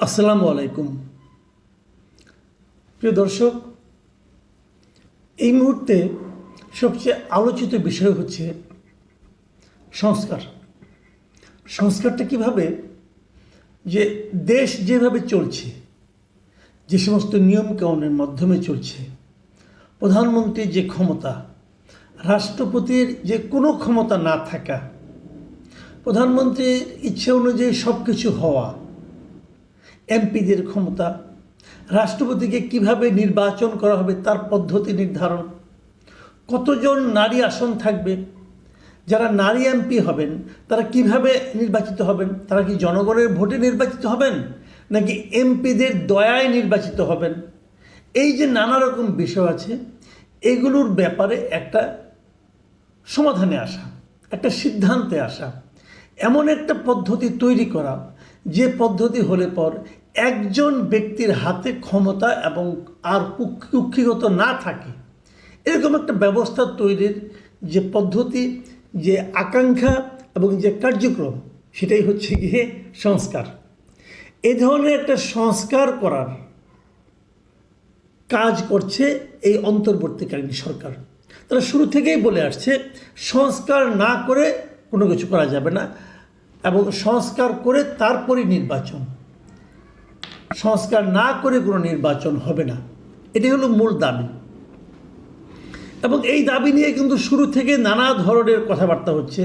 আসসালামু আলাইকুম। প্রিয় দর্শক, এই মুহূর্তে সবচেয়ে আলোচিত বিষয় হচ্ছে সংস্কার। সংস্কারটা কিভাবে, যে দেশ যেভাবে চলছে, যে সমস্ত নিয়মকানুনের মাধ্যমে চলছে, প্রধানমন্ত্রীর যে ক্ষমতা, রাষ্ট্রপতির যে কোনো ক্ষমতা না থাকা, প্রধানমন্ত্রীর ইচ্ছে অনুযায়ী সব কিছু হওয়া, এমপিদের ক্ষমতা, রাষ্ট্রপতিকে কিভাবে নির্বাচন করা হবে তার পদ্ধতি নির্ধারণ, কতজন নারী আসন থাকবে, যারা নারী এমপি হবেন তারা কিভাবে নির্বাচিত হবেন, তারা কি জনগণের ভোটে নির্বাচিত হবেন নাকি এমপিদের দয়ায় নির্বাচিত হবেন, এই যে নানা রকম বিষয় আছে, এগুলোর ব্যাপারে একটা সমাধানে আসা, একটা সিদ্ধান্তে আসা, এমন একটা পদ্ধতি তৈরি করা যে পদ্ধতি হলে পর একজন ব্যক্তির হাতে ক্ষমতা এবং আর কুক্ষিগত না থাকে, এরকম একটা ব্যবস্থা তৈরির যে পদ্ধতি, যে আকাঙ্ক্ষা এবং যে কার্যক্রম, সেটাই হচ্ছে গিয়ে সংস্কার। এ ধরনের একটা সংস্কার করার কাজ করছে এই অন্তর্বর্তীকালীন সরকার। তারা শুরু থেকেই বলে আসছে সংস্কার না করে কোনো কিছু করা যাবে না এবং সংস্কার করে তারপরে নির্বাচন, সংস্কার না করে কোনো নির্বাচন হবে না, এটাই হলো মূল দাবি। এবং এই দাবি নিয়ে কিন্তু শুরু থেকে নানা ধরনের কথাবার্তা হচ্ছে।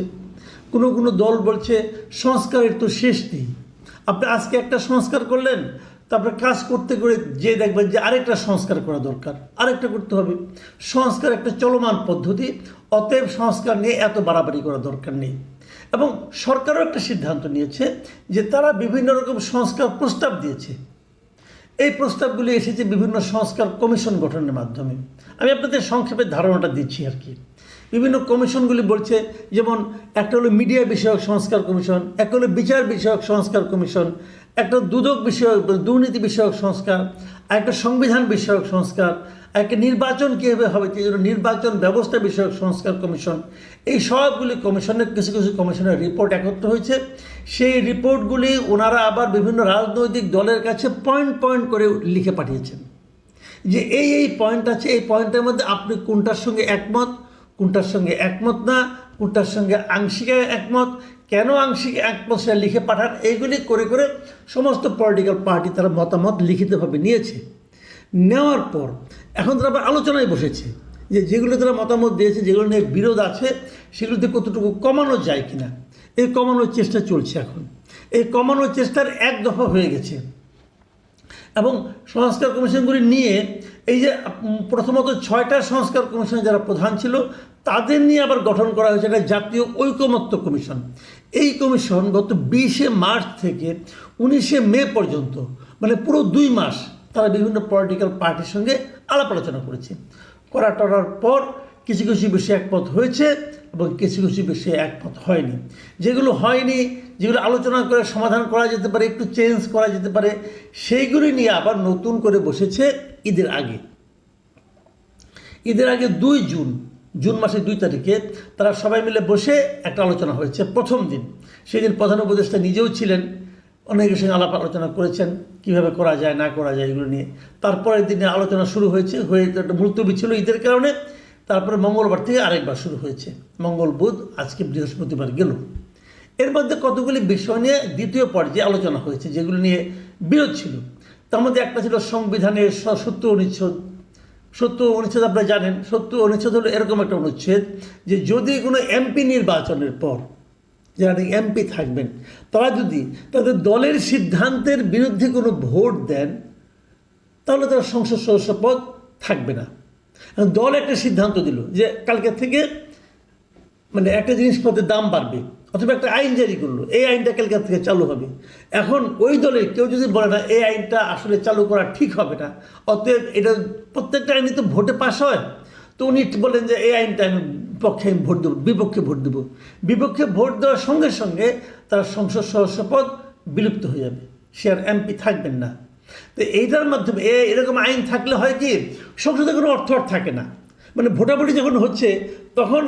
কোনো কোনো দল বলছে সংস্কারের তো শেষ নেই, আপনি আজকে একটা সংস্কার করলেন, তারপরে কাজ করতে করে যে দেখবেন যে আরেকটা সংস্কার করা দরকার, আরেকটা করতে হবে। সংস্কার একটা চলমান পদ্ধতি, অতএব সংস্কার নিয়ে এত বাড়াবাড়ি করা দরকার নেই। এবং সরকারও একটা সিদ্ধান্ত নিয়েছে যে তারা বিভিন্ন রকম সংস্কার প্রস্তাব দিয়েছে। এই প্রস্তাবগুলি এসেছে বিভিন্ন সংস্কার কমিশন গঠনের মাধ্যমে। আমি আপনাদের সংক্ষেপে ধারণাটা দিচ্ছি আর কি। বিভিন্ন কমিশনগুলি বলছে, যেমন একটা হলো মিডিয়া বিষয়ক সংস্কার কমিশন, একটা হলো বিচার বিষয়ক সংস্কার কমিশন, একটা দুদক বিষয়ক দুর্নীতি বিষয়ক সংস্কার, একটা সংবিধান বিষয়ক সংস্কার, একটা নির্বাচন কীভাবে হবে সেই জন্য নির্বাচন ব্যবস্থা বিষয়ক সংস্কার কমিশন। এই সবগুলি কমিশনের কিছু কিছু কমিশনের রিপোর্ট একত্র হয়েছে। সেই রিপোর্টগুলি ওনারা আবার বিভিন্ন রাজনৈতিক দলের কাছে পয়েন্ট পয়েন্ট করে লিখে পাঠিয়েছেন যে এই পয়েন্ট আছে, এই পয়েন্টের মধ্যে আপনি কোনটার সঙ্গে একমত, কোনটার সঙ্গে একমত না, কোনটার সঙ্গে আংশিক একমত, কেন আংশিক একমত সেটা লিখে পাঠান। এইগুলি করে করে সমস্ত পলিটিক্যাল পার্টি তারা মতামত লিখিতভাবে নিয়েছে। নেওয়ার পর এখন তারা আবার আলোচনায় বসেছে যে যেগুলো তারা মতামত দিয়েছে, যেগুলো নিয়ে বিরোধ আছে, সেগুলোতে কতটুকু কমানো যায় কিনা, এই কমানোর চেষ্টা চলছে। এখন এই কমানোর চেষ্টার এক দফা হয়ে গেছে। এবং সংস্কার কমিশনগুলি নিয়ে এই যে প্রথমত 6টা সংস্কার কমিশনে যারা প্রধান ছিল তাদের নিয়ে আবার গঠন করা হয়েছে একটা জাতীয় ঐকমত্য কমিশন। এই কমিশন গত 20শে মার্চ থেকে 19শে মে পর্যন্ত, মানে পুরো 2 মাস তারা বিভিন্ন পলিটিক্যাল পার্টির সঙ্গে আলাপ আলোচনা করেছে। করার পর কিছু কিছু বিষয়ে একমত হয়েছে এবং কিছু কিছু বিষয়ে একমত হয়নি। যেগুলো হয়নি, যেগুলো আলোচনা করে সমাধান করা যেতে পারে, একটু চেঞ্জ করা যেতে পারে, সেইগুলি নিয়ে আবার নতুন করে বসেছে ঈদের আগে। ঈদের আগে 2 জুন মাসের 2 তারিখে তারা সবাই মিলে বসে একটা আলোচনা হয়েছে। প্রথম দিন, সেদিন প্রধান উপদেষ্টা নিজেও ছিলেন, অনেকের সঙ্গে আলাপ আলোচনা করেছেন কীভাবে করা যায় না করা যায় এগুলো নিয়ে। তারপরের দিনে আলোচনা শুরু হয়েছে, একটা মুলতবি ছিল ঈদের কারণে। তারপরে মঙ্গলবার থেকে আরেকবার শুরু হয়েছে, মঙ্গল বুধ, আজকে বৃহস্পতিবার গেল। এর মধ্যে কতগুলি বিষয় নিয়ে দ্বিতীয় পর্যায়ে আলোচনা হয়েছে যেগুলো নিয়ে বিরোধ ছিল। তার মধ্যে একটা ছিল সংবিধানের 70 অনুচ্ছেদ। 70 অনুচ্ছেদ আপনারা জানেন, 70 অনুচ্ছেদ হলো এরকম একটা অনুচ্ছেদ যে যদি কোনো এমপি নির্বাচনের পর যারা এমপি থাকবেন তারা যদি তাদের দলের সিদ্ধান্তের বিরুদ্ধে কোনো ভোট দেন তাহলে তারা সংসদ সদস্য পদ থাকবে না। দল একটা সিদ্ধান্ত দিল যে কালকে থেকে মানে একটা জিনিসপত্রের দাম বাড়বে, অথবা একটা আইন জারি করলো, এই আইনটা কালকে থেকে চালু হবে। এখন ওই দলের কেউ যদি বলে না এই আইনটা আসলে চালু করা ঠিক হবে না, অতএব এটা প্রত্যেকটা আইনই তো ভোটে পাস হয়, তো উনি বলেন যে এই আইনটা আমি পক্ষে আমি ভোট দেবো, বিপক্ষে ভোট দেবো। বিপক্ষে ভোট দেওয়ার সঙ্গে সঙ্গে তার সংসদ সদস্য পদ বিলুপ্ত হয়ে যাবে, সে আর এমপি থাকবেন না। তো এইটার মাধ্যমে এরকম আইন থাকলে হয় কি, সংসদে কোনো অর্থ থাকে না। মানে ভোটাভুটি যখন হচ্ছে তখন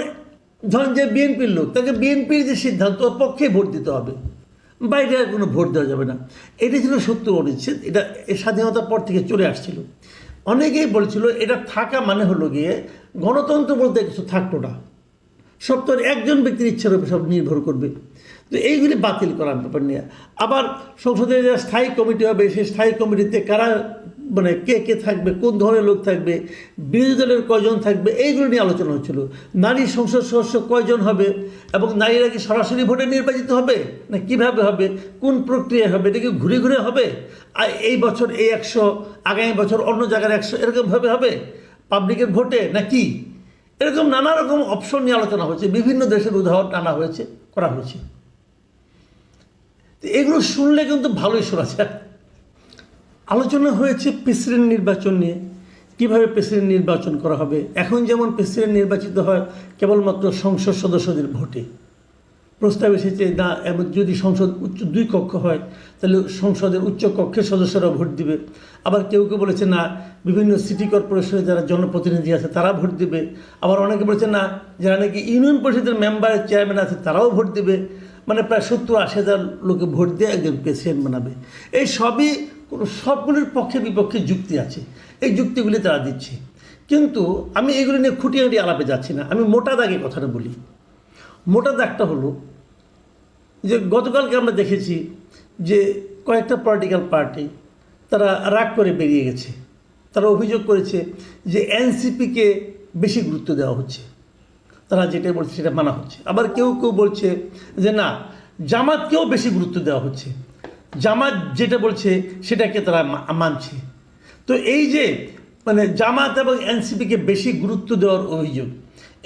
ধরেন যে বিএনপির লোক, তাকে বিএনপির যে সিদ্ধান্ত ওর পক্ষে ভোট দিতে হবে, বাইরে আর কোনো ভোট দেওয়া যাবে না। এটা ছিল সত্য অনুচ্ছেদ, এটা স্বাধীনতার পর থেকে চলে আসছিল। অনেকেই বলছিল এটা থাকা মানে হলো গিয়ে গণতন্ত্র বলতে কিছু থাকতো না, সব তো একজন ব্যক্তির ইচ্ছার উপর সব নির্ভর করবে। তো এইগুলি বাতিল করার ব্যাপার নিয়ে আবার সংসদের যে স্থায়ী কমিটি হবে, সেই স্থায়ী কমিটিতে কারা মানে কে কে থাকবে, কোন ধরনের লোক থাকবে, বিরোধী দলের কয়জন থাকবে, এইগুলো নিয়ে আলোচনা হচ্ছিল। নারী সংসদ সদস্য কয়জন হবে এবং নারীরা কি সরাসরি ভোটে নির্বাচিত হবে না কীভাবে হবে, কোন প্রক্রিয়া হবে, এটা কি ঘুরে ঘুরে হবে, আর এই বছর এই 100, আগামী বছর অন্য জায়গার 100, এরকমভাবে হবে পাবলিকের ভোটে না কি, এরকম নানা রকম অপশন নিয়ে আলোচনা হয়েছে। বিভিন্ন দেশের উদাহরণ টানা হয়েছে, করা হয়েছে। এগুলো শুনলে কিন্তু ভালোই শোনা যায়। আলোচনা হয়েছে প্রেসিডেন্ট নির্বাচন নিয়ে, কীভাবে প্রেসিডেন্ট নির্বাচন করা হবে। এখন যেমন প্রেসিডেন্ট নির্বাচিত হয় কেবলমাত্র সংসদ সদস্যদের ভোটে, প্রস্তাব এসেছে না এবং যদি সংসদ উচ্চ 2 কক্ষ হয় তাহলে সংসদের উচ্চ কক্ষের সদস্যরা ভোট দিবে। আবার কেউ কেউ বলেছে না, বিভিন্ন সিটি কর্পোরেশনে যারা জনপ্রতিনিধি আছে তারা ভোট দিবে। আবার অনেকে বলেছে না, যারা নাকি ইউনিয়ন পরিষদের মেম্বার চেয়ারম্যান আছে তারাও ভোট দিবে। মানে প্রায় 70-80 হাজার লোকে ভোট দিয়ে একজন প্রেসিডেন্ট বানাবে। এই সবই সবগুলির পক্ষে বিপক্ষে যুক্তি আছে, এই যুক্তিগুলি তারা দিচ্ছে। কিন্তু আমি এগুলি নিয়ে খুঁটিয়ে আলাপে যাচ্ছি না, আমি মোটা দাগে কথাটা বলি। মোটা দাগটা হলো যে গতকালকে আমরা দেখেছি যে কয়েকটা পলিটিক্যাল পার্টি তারা রাগ করে বেরিয়ে গেছে। তারা অভিযোগ করেছে যে এনসিপিকে বেশি গুরুত্ব দেওয়া হচ্ছে, তারা যেটা বলছে সেটা মানা হচ্ছে। আবার কেউ কেউ বলছে যে না, জামাতকেও বেশি গুরুত্ব দেওয়া হচ্ছে, জামাত যেটা বলছে সেটাকে তারা মানছে। তো এই যে মানে জামাত এবং এনসিপিকে বেশি গুরুত্ব দেওয়ার অভিযোগ,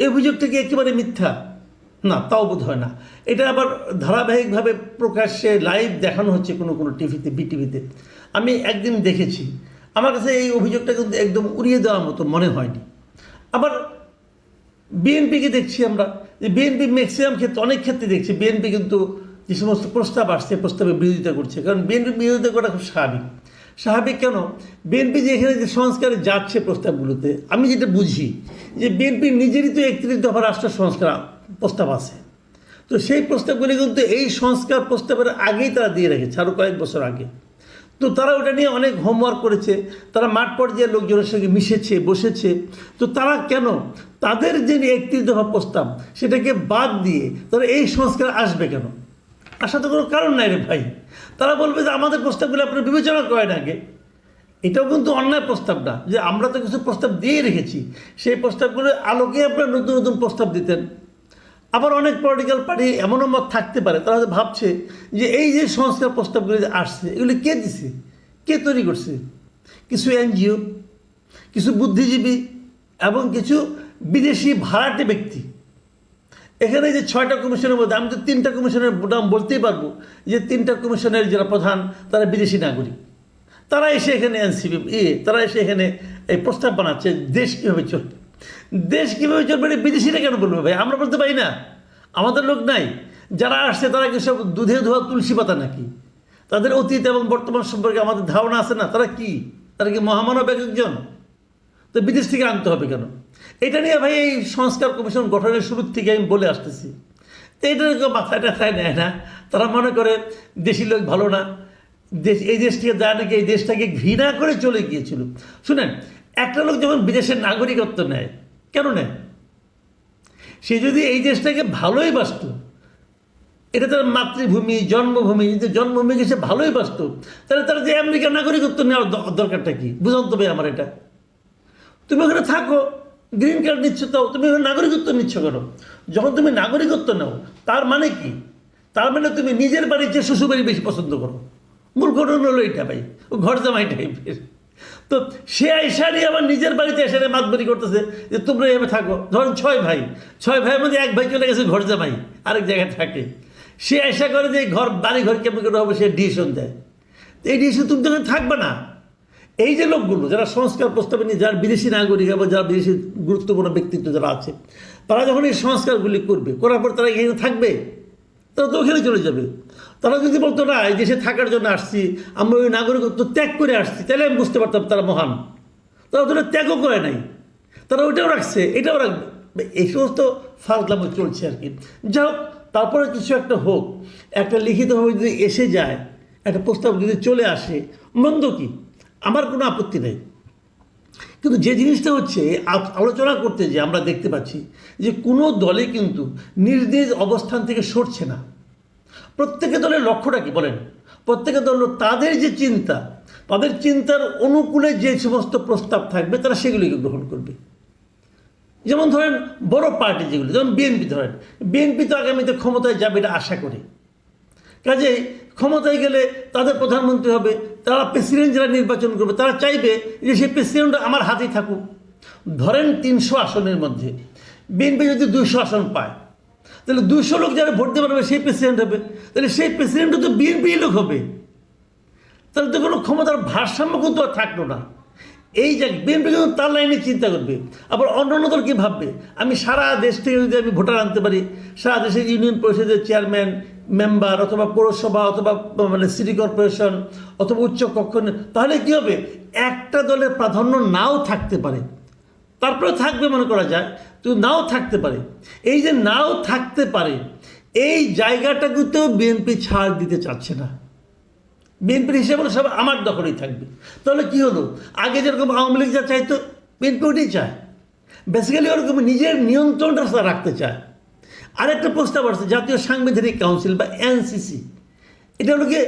এই অভিযোগটা কি একেবারে মিথ্যা? না, তাও বোধ হয় না। এটা আবার ধারাবাহিকভাবে প্রকাশ্যে লাইভ দেখানো হচ্ছে কোনো কোনো টিভিতে, বিটিভিতে। আমি একদিন দেখেছি, আমার কাছে এই অভিযোগটা কিন্তু একদম উড়িয়ে দেওয়ার মতো মনে হয়নি। আবার বিএনপিকে দেখছি আমরা যে বিএনপি ম্যাক্সিমাম ক্ষেত্রে, অনেক ক্ষেত্রে দেখছি বিএনপি কিন্তু যে সমস্ত প্রস্তাব আসছে প্রস্তাবে বিরোধিতা করছে, কারণ বিএনপি বিরোধিতা করা খুব স্বাভাবিক। কেন? বিএনপি যে এখানে যে সংস্কারে যাচ্ছে প্রস্তাবগুলোতে, আমি যেটা বুঝি যে বিএনপি নিজেরই তো 31 দফা রাষ্ট্র সংস্কার প্রস্তাব আছে। তো সেই প্রস্তাবগুলি কিন্তু এই সংস্কার প্রস্তাবের আগেই তারা দিয়ে রেখেছে, আরও কয়েক বছর আগে। তো তারা ওটা নিয়ে অনেক হোমওয়ার্ক করেছে, তারা মাঠ পর্যায়ে লোকজনের সঙ্গে মিশেছে, বসেছে। তো তারা কেন তাদের যে 31 দফা প্রস্তাব সেটাকে বাদ দিয়ে তারা এই সংস্কার আসবে কেন? আসার তো কোনো কারণ নাই রে ভাই। তারা বলবে যে আমাদের প্রস্তাবগুলো আপনারা বিবেচনা করেন আগে। এটাও কিন্তু অন্যায় প্রস্তাব না যে আমরা তো কিছু প্রস্তাব দিয়ে রেখেছি, সেই প্রস্তাবগুলোর আলোকে আপনারা নতুন নতুন প্রস্তাব দিতেন। আবার অনেক পলিটিক্যাল পার্টি এমনও মত থাকতে পারে, তারা ভাবছে যে এই যে সংস্কার প্রস্তাবগুলি যে আসছে এগুলি কে দিছে, কে তৈরি করছে? কিছু এনজিও, কিছু বুদ্ধিজীবী এবং কিছু বিদেশি ভাড়াটে ব্যক্তি। এখানে যে 6টা কমিশনের মধ্যে আমি তো 3টা কমিশনের নাম বলতেই পারবো, যে 3টা কমিশনের যারা প্রধান তারা বিদেশি নাগরিক। তারা এসে এখানে এনসিপি তারা এসে এখানে এই প্রস্তাব বানাচ্ছে দেশ কীভাবে চলবে। দেশ কীভাবে চলবে এটা বিদেশিরা কেন বলবে ভাই? আমরা বলতে পারি না? আমাদের লোক নাই? যারা আসছে তারা কি সব দুধে ধোয়া তুলসী পাতা নাকি? তাদের অতীত এবং বর্তমান সম্পর্কে আমাদের ধারণা আছে না? তারা কি মহামানব একজন? তো বিদেশ থেকে আনতে হবে কেন? এটা নিয়ে ভাই এই সংস্কার কমিশন গঠনের শুরুর থেকে আমি বলে আসতেছি। তো এটা মাথায় টাথায় নেয় না। তারা মনে করে দেশি লোক ভালো না, এই দেশ থেকে যায় নাকি এই দেশটাকে ঘৃণা করে চলে গিয়েছিল। শুনেন, একটা লোক যখন বিদেশের নাগরিকত্ব নেয়, কেন নেয়? সে যদি এই দেশটাকে ভালোই বাসত, এটা তার মাতৃভূমি, জন্মভূমি, যদি জন্মভূমিকে সে ভালোই বাসত, তাহলে তার যে আমেরিকার নাগরিকত্ব নেওয়ার দরকারটা কি? বুঝান তবে আমার এটা। তুমি ওখানে থাকো, গ্রিন কার্ড নিচ্ছ, তাও তুমি ওখানে নাগরিকত্ব নিচ্ছ কেন? যখন তুমি নাগরিকত্ব নাও তার মানে কি? তার মানে তুমি নিজের বাড়ির চেয়ে শ্বশুরবাড়ি বেশি পছন্দ করো। মূল ঘটনা হলো এটা ভাই, ও ঘর জামাই টাইপের। তো সে এসারি আবার নিজের বাড়িতে এসে মাতবাড়ি করতেছে যে তোমরা এভাবে থাকো। ধরেন 6 ভাইয়ের মধ্যে 1 ভাই চলে গেছে ঘর জামাই, আরেক জায়গায় থাকে। সে আশা করে যে বাড়ি ঘর কেমন করে হবে, সে ডিসিশন দেয়। তো এই ডিসিশন তুমি তো থাকবে না। এই যে লোকগুলো যারা সংস্কার প্রস্তাবে নিয়ে, যারা বিদেশি নাগরিক এবং যারা বিদেশি গুরুত্বপূর্ণ ব্যক্তিত্ব যারা আছে, তারা যখন এই সংস্কারগুলি করবে, করার পর তারা এখানে থাকবে, তারা তো ওখানে চলে যাবে। তারা যদি বলতো না এই দেশে থাকার জন্য আসছি, আমরা ওই নাগরিকত্ব ত্যাগ করে আসছি, তাহলে আমি বুঝতে পারতাম তারা মহান। তারা ওটা ত্যাগও করে নাই, তারা ওইটাও রাখছে, এটাও রাখবে। এই সমস্ত ফাজলামো চলছে আর কি। যাই হোক, তারপরে কিছু একটা হোক, একটা লিখিতভাবে যদি এসে যায়, একটা প্রস্তাব যদি চলে আসে, মন্দ কি, আমার কোনো আপত্তি নেই। কিন্তু যে জিনিসটা হচ্ছে আলোচনা করতে যে আমরা দেখতে পাচ্ছি যে কোনো দলে কিন্তু নিজ নিজ অবস্থান থেকে সরছে না। প্রত্যেকের দলের লক্ষ্যটা কি বলেন? প্রত্যেকের দল তাদের যে চিন্তা, তাদের চিন্তার অনুকূলে যে সমস্ত প্রস্তাব থাকবে তারা সেগুলিকে গ্রহণ করবে। যেমন ধরেন বড় পার্টি যেগুলি, যেমন বিএনপি ধরেন, বিএনপি তো আগামীতে ক্ষমতায় যাবে এটা আশা করে, কাজেই ক্ষমতায় গেলে তাদের প্রধানমন্ত্রী হবে, তারা প্রেসিডেন্ট যারা নির্বাচন করবে তারা চাইবে যে সেই প্রেসিডেন্ট আমার হাতেই থাকুক। ধরেন 300 আসনের মধ্যে বিএনপি যদি 200 আসন পায়, তাহলে 200 লোক যারা ভোট দিতে পারবে সেই প্রেসিডেন্ট হবে, তাহলে সেই প্রেসিডেন্টও তো বিএনপি লোক হবে, তাহলে তো কোনো ক্ষমতার ভারসাম্য কিন্তু আর থাকলো না। এই যে বিএনপি কিন্তু তার লাইনে চিন্তা করবে। আবার অন্যান্য দল কী ভাববে, আমি সারা দেশ থেকে যদি আমি ভোটার আনতে পারি, সারা দেশের ইউনিয়ন পরিষদের চেয়ারম্যান মেম্বার অথবা পৌরসভা অথবা মানে সিটি কর্পোরেশন অথবা উচ্চ কক্ষ, তাহলে কী হবে, একটা দলের প্রাধান্য নাও থাকতে পারে, তারপরে থাকবে মনে করা যায়, তো নাও থাকতে পারে। এই যে নাও থাকতে পারে এই জায়গাটাকেও বিএনপি ছাড় দিতে চাচ্ছে না। বিএনপির হিসেবে সব আমার দখলেই থাকবে। তাহলে কি হলো, আগে যেরকম আওয়ামী লীগ যা চাইতো বিএনপি ওটাই চায়, বেসিক্যালি ওরকম নিজের নিয়ন্ত্রণটা রাখতে চায়। আরেকটা প্রস্তাব আসছে জাতীয় সাংবিধানিক কাউন্সিল বা এনসিসি, এটা হলো গিয়ে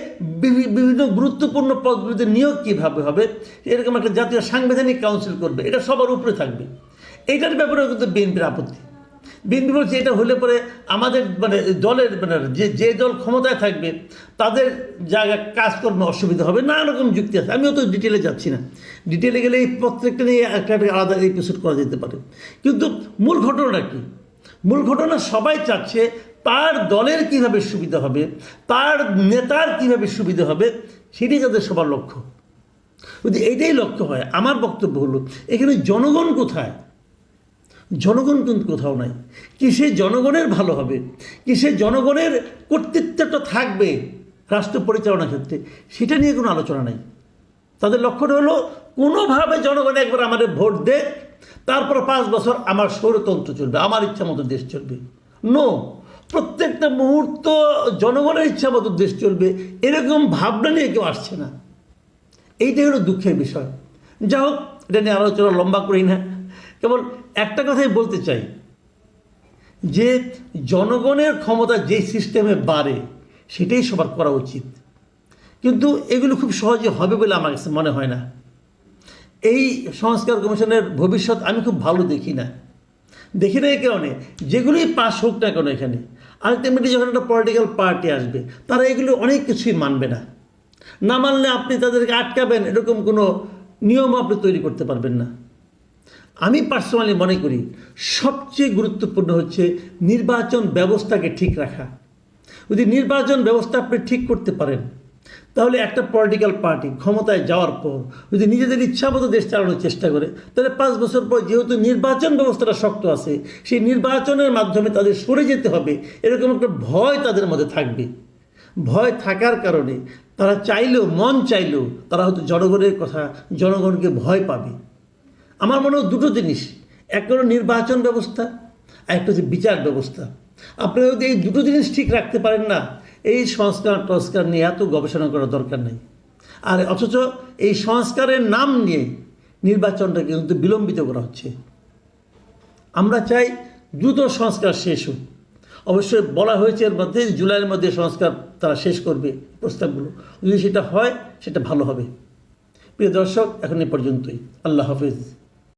বিভিন্ন গুরুত্বপূর্ণ পদগুলিতে নিয়োগ কীভাবে হবে এরকম একটা জাতীয় সাংবিধানিক কাউন্সিল করবে, এটা সবার উপরে থাকবে। এইটার ব্যাপারেও কিন্তু বিএনপির আপত্তি। বিএনপি বলছে এটা হলে পরে আমাদের মানে দলের মানে যে দল ক্ষমতায় থাকবে তাদের জায়গায় কাজকর্মে অসুবিধা হবে, নানা রকম যুক্তি আছে। আমিও তো ডিটেলে যাচ্ছি না, ডিটেলে গেলে এই প্রত্যেকটা নিয়ে একটা আলাদা এপিসোড করা যেতে পারে। কিন্তু মূল ঘটনাটা কি? মূল ঘটনা সবাই চাচ্ছে তার দলের কীভাবে সুবিধা হবে, তার নেতার কীভাবে সুবিধা হবে, সেটাই তাদের সবার লক্ষ্য। যদি এইটাই লক্ষ্য হয়, আমার বক্তব্য হলো এখানে জনগণ কোথায়? জনগণ কিন্তু কোথাও নাই। কিসে জনগণের ভালো হবে, কিসে জনগণের কর্তৃত্বটা থাকবে রাষ্ট্র পরিচালনার ক্ষেত্রে, সেটা নিয়ে কোনো আলোচনা নেই। তাদের লক্ষ্যটা হলো কোনোভাবে জনগণ একবার আমাদের ভোট দেয়, তারপর 5 বছর আমার স্বৈরতন্ত্র চলবে, আমার ইচ্ছা মতো দেশ চলবে। নো, প্রত্যেকটা মুহূর্ত জনগণের ইচ্ছা মতো দেশ চলবে এরকম ভাবনা নিয়ে কেউ আসছে না। এইটাই হলো দুঃখের বিষয়। যা হোক, এটা নিয়ে আলোচনা লম্বা করি না, কেবল একটা কথাই বলতে চাই যে জনগণের ক্ষমতা যে সিস্টেমে বাড়ে সেটাই সবার করা উচিত, কিন্তু এগুলো খুব সহজে হবে বলে আমার কাছে মনে হয় না। এই সংস্কার কমিশনের ভবিষ্যৎ আমি খুব ভালো দেখি না এই কারণে, যেগুলোই পাস হোক না কেন এখানে আলটিমেটলি যখন একটা পলিটিক্যাল পার্টি আসবে তারা এগুলো অনেক কিছুই মানবে না। না মানলে আপনি তাদেরকে আটকাবেন এরকম কোনো নিয়ম আপনি তৈরি করতে পারবেন না। আমি পার্সোনালি মনে করি সবচেয়ে গুরুত্বপূর্ণ হচ্ছে নির্বাচন ব্যবস্থাকে ঠিক রাখা। যদি নির্বাচন ব্যবস্থা আপনি ঠিক করতে পারেন তাহলে একটা পলিটিক্যাল পার্টি ক্ষমতায় যাওয়ার পর যদি নিজেদের ইচ্ছামতো দেশ চালানোর চেষ্টা করে, তাহলে 5 বছর পর যেহেতু নির্বাচন ব্যবস্থাটা শক্ত আছে, সেই নির্বাচনের মাধ্যমে তাদের সরে যেতে হবে এরকম একটা ভয় তাদের মধ্যে থাকবে। ভয় থাকার কারণে তারা চাইলেও, মন চাইলেও তারা হয়তো জনগণের কথা, জনগণকে ভয় পাবে। আমার মনে হয় দুটো জিনিস, একটা হলো নির্বাচন ব্যবস্থা, আর একটা হচ্ছে বিচার ব্যবস্থা। আপনারা যদি এই দুটো জিনিস ঠিক রাখতে পারেন না, এই সংস্কার নিয়ে এত গবেষণা করার দরকার নেই। আর অথচ এই সংস্কারের নাম নিয়ে নির্বাচনটা কিন্তু বিলম্বিত করা হচ্ছে। আমরা চাই দ্রুত সংস্কার শেষ হোক। অবশ্যই বলা হয়েছে এর মধ্যে জুলাইয়ের মধ্যে সংস্কার তারা শেষ করবে প্রস্তাবগুলো। যদি সেটা হয় সেটা ভালো হবে। প্রিয় দর্শক, এখন এ পর্যন্তই। আল্লাহ হাফেজ।